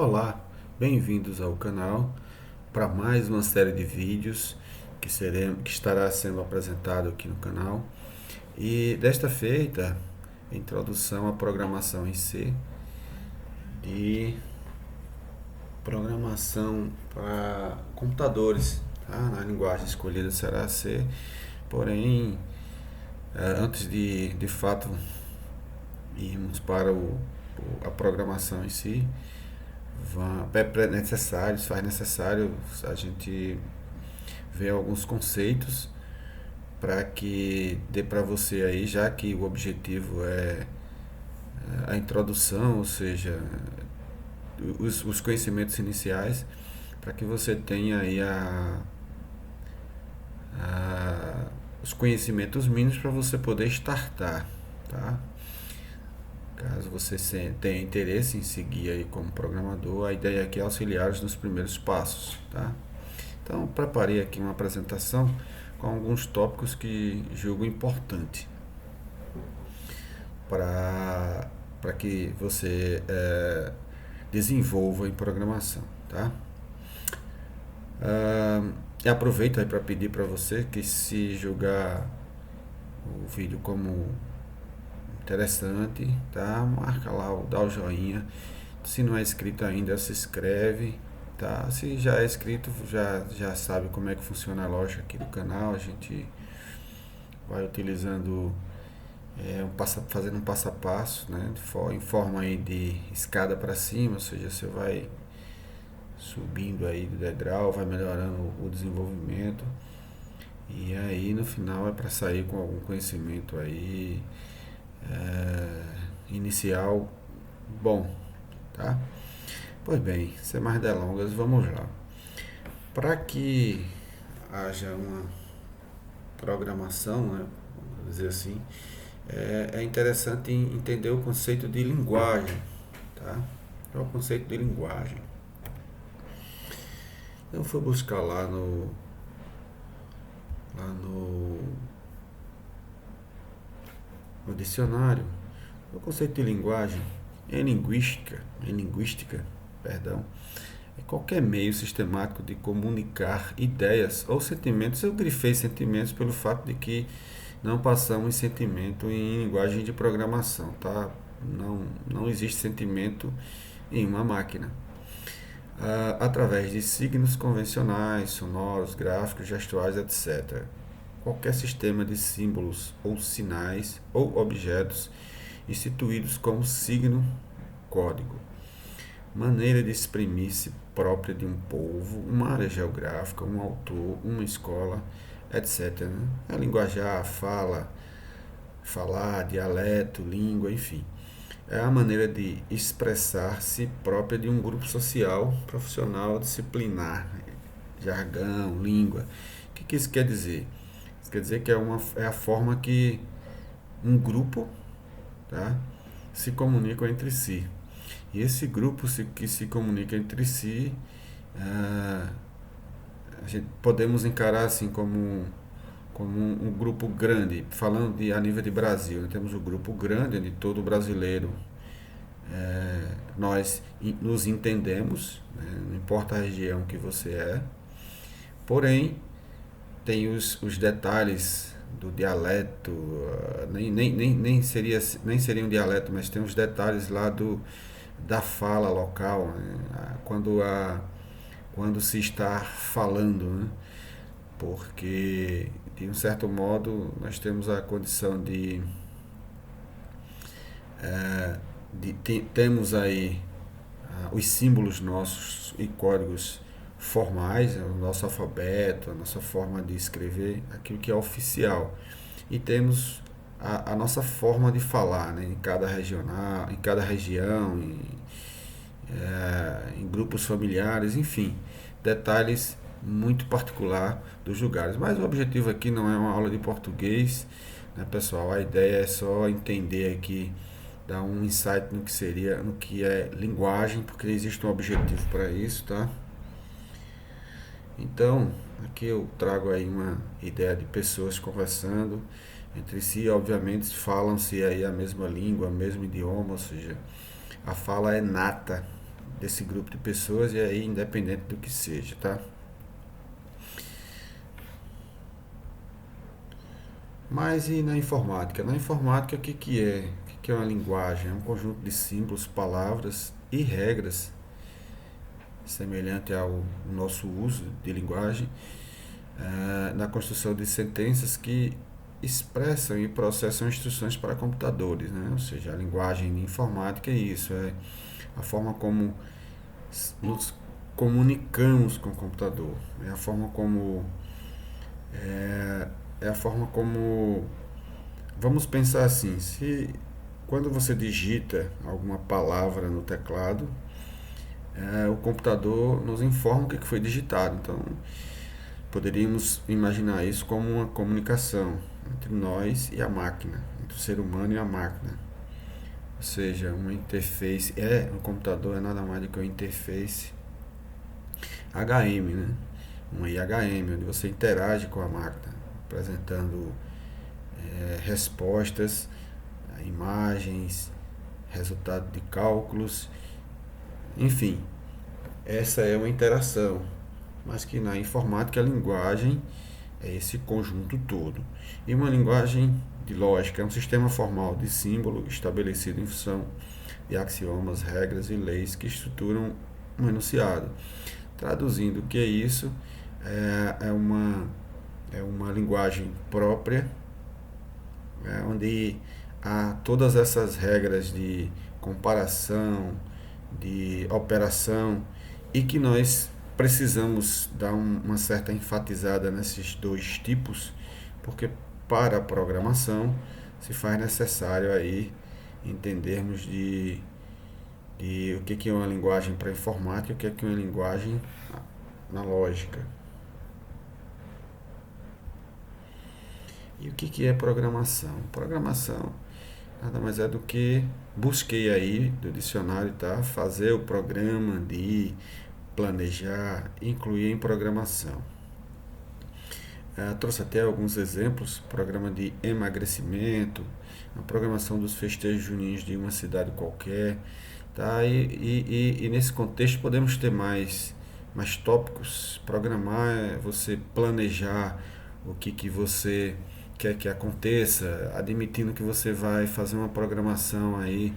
Olá, bem-vindos ao canal para mais uma série de vídeos que estará sendo apresentado aqui no canal. E desta feita, introdução à programação em C, de programação para computadores, tá? Na linguagem escolhida será C, porém, antes de fato irmos para a programação em si, faz necessário a gente ver alguns conceitos para que dê para você aí, já que o objetivo é a introdução, ou seja, os conhecimentos iniciais, para que você tenha aí os conhecimentos mínimos para você poder startar, tá? Caso você tenha interesse em seguir aí como programador, a ideia aqui é auxiliá-los nos primeiros passos, tá? Então, preparei aqui uma apresentação com alguns tópicos que julgo importante para que você desenvolva em programação, tá? E aproveito aí para pedir para você que, se julgar o vídeo como interessante, tá? Marca lá, dá o joinha. Se não é inscrito ainda, se inscreve, tá? Se já é inscrito, já sabe como é que funciona a lógica aqui do canal. A gente vai utilizando fazendo um passo a passo, né? Em forma aí de escada para cima, ou seja, você vai subindo aí do degrau, vai melhorando o desenvolvimento, e aí no final é para sair com algum conhecimento aí inicial bom, tá? Pois bem, sem mais delongas, vamos lá. Para que haja uma programação, né, vamos dizer assim, é interessante entender o conceito de linguagem, tá? É o conceito de linguagem. Eu fui buscar lá no dicionário o conceito de linguagem em linguística, perdão, é qualquer meio sistemático de comunicar ideias ou sentimentos. Eu grifei sentimentos pelo fato de que não passamos sentimento em linguagem de programação, tá? Não existe sentimento em uma máquina. Através de signos convencionais, sonoros, gráficos, gestuais, etc. Qualquer sistema de símbolos ou sinais ou objetos instituídos como signo, código, maneira de exprimir-se própria de um povo, uma área geográfica, um autor, uma escola, etc. Né? A linguajar, falar, dialeto, língua, enfim. É a maneira de expressar-se própria de um grupo social, profissional, disciplinar, jargão, língua. O que isso quer dizer? Isso quer dizer que é a forma que um grupo, tá, se comunica entre si. E esse grupo que se comunica entre si, a gente podemos encarar assim como um grupo grande, falando a nível de Brasil. Nós temos o grupo grande, onde todo brasileiro, nós nos entendemos, né? Não importa a região que você é, porém tem os detalhes do dialeto, nem seria um dialeto, mas tem os detalhes lá da fala local, né? Quando se está falando, né? Porque, de um certo modo, nós temos a condição temos aí os símbolos nossos e códigos formais, o nosso alfabeto, a nossa forma de escrever, aquilo que é oficial. E temos a nossa forma de falar, né? Em cada região, em grupos familiares, enfim, detalhes muito particular dos lugares. Mas o objetivo aqui não é uma aula de português, né, pessoal? A ideia é só entender aqui, dar um insight no que é linguagem, porque existe um objetivo para isso, tá? Então, aqui eu trago aí uma ideia de pessoas conversando entre si. Obviamente falam-se aí a mesma língua, o mesmo idioma, ou seja, a fala é nata desse grupo de pessoas, e aí independente do que seja, tá? Mas e na informática? Na informática, o que que é? O que que é uma linguagem? É um conjunto de símbolos, palavras e regras semelhante ao nosso uso de linguagem na construção de sentenças que expressam e processam instruções para computadores, né? Ou seja, a linguagem de informática é isso, é a forma como nos comunicamos com o computador, é a forma como é a forma como vamos pensar assim, se quando você digita alguma palavra no teclado, o computador nos informa o que foi digitado. Então, poderíamos imaginar isso como uma comunicação entre nós e a máquina, entre o ser humano e a máquina. Ou seja, uma interface, um computador é nada mais do que uma interface HM, né? Uma IHM, onde você interage com a máquina, apresentando respostas, imagens, resultado de cálculos, enfim, essa é uma interação, mas que na informática a linguagem é esse conjunto todo. E uma linguagem de lógica é um sistema formal de símbolo estabelecido em função de axiomas, regras e leis que estruturam um enunciado. Traduzindo, o que é isso? É uma linguagem própria, onde há todas essas regras de comparação, de operação, e que nós precisamos dar uma certa enfatizada nesses dois tipos, porque para a programação se faz necessário aí entendermos de o que é uma linguagem para informática e o que é uma linguagem na lógica. E o que é programação? Programação nada mais é do que busquei aí do dicionário, tá? Fazer o programa de planejar, incluir em programação. Trouxe até alguns exemplos, programa de emagrecimento, a programação dos festejos juninos de uma cidade qualquer, tá? E nesse contexto podemos ter mais tópicos. Programar é você planejar o que você quer que aconteça, admitindo que você vai fazer uma programação aí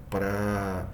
para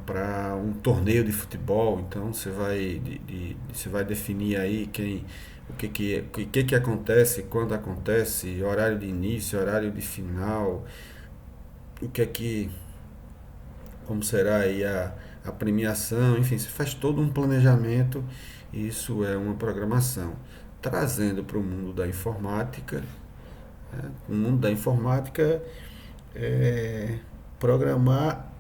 para um torneio de futebol. Então você vai definir aí o que acontece, quando acontece, horário de início, horário de final, o que é que como será aí a premiação, enfim, você faz todo um planejamento. Isso é uma programação. Trazendo para o mundo da informática, né? O mundo da informática, programar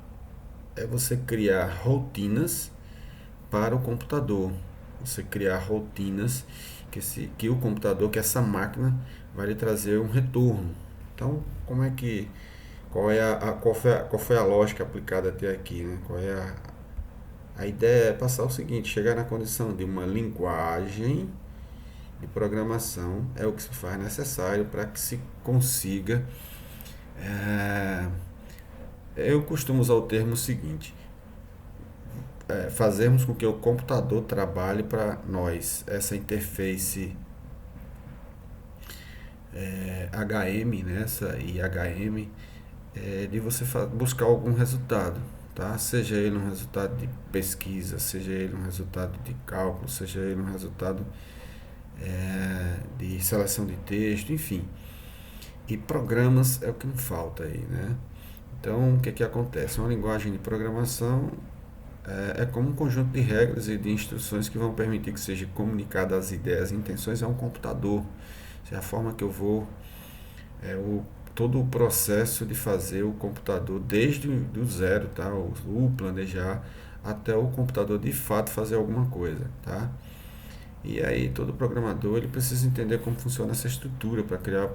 é você criar rotinas para o computador. Você criar rotinas que o computador, que essa máquina vai lhe trazer um retorno. Então, qual foi a lógica aplicada até aqui, né? A ideia é passar o seguinte, chegar na condição de uma linguagem de programação é o que se faz necessário para que se consiga. Eu costumo usar o termo seguinte: fazermos com que o computador trabalhe para nós. Essa interface HM, né, essa IHM, de você buscar algum resultado, tá? Seja ele um resultado de pesquisa, seja ele um resultado de cálculo, seja ele um resultado de seleção de texto, enfim. E programas é o que não falta aí, né? Então, o que acontece? Uma linguagem de programação é como um conjunto de regras e de instruções que vão permitir que seja comunicada as ideias e intenções a um computador. Essa é a forma que eu vou todo o processo de fazer o computador desde do zero, tá? O planejar até o computador de fato fazer alguma coisa, tá? E aí todo programador ele precisa entender como funciona essa estrutura para criar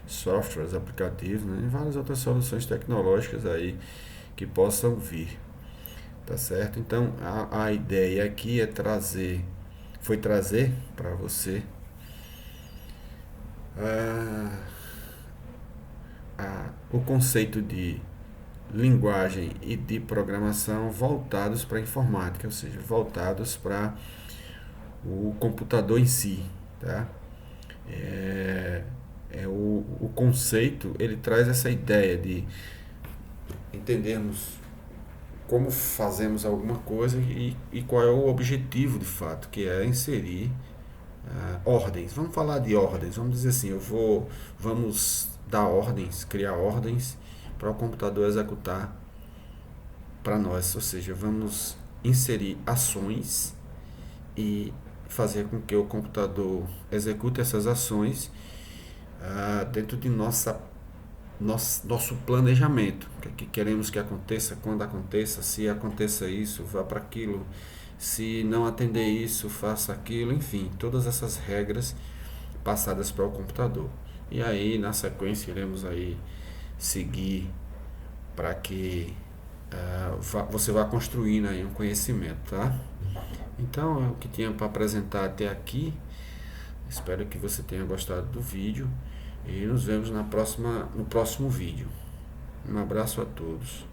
softwares, aplicativos, né? E várias outras soluções tecnológicas aí que possam vir, tá certo? Então a ideia aqui foi trazer para você o conceito de linguagem e de programação voltados para a informática, ou seja, voltados para o computador em si, tá? É, o conceito, ele traz essa ideia de entendermos como fazemos alguma coisa e qual é o objetivo de fato, que é inserir ordens. Vamos falar de ordens, vamos dizer assim, vamos dar ordens, criar ordens para o computador executar para nós, ou seja, vamos inserir ações e fazer com que o computador execute essas ações dentro de nosso planejamento, o que queremos que aconteça, quando aconteça, se aconteça isso, vá para aquilo, se não atender isso, faça aquilo, enfim, todas essas regras passadas para o computador. E aí, na sequência, iremos aí seguir para que você vá construindo aí um conhecimento, tá? Então, é o que tinha para apresentar até aqui. Espero que você tenha gostado do vídeo e nos vemos no próximo vídeo. Um abraço a todos.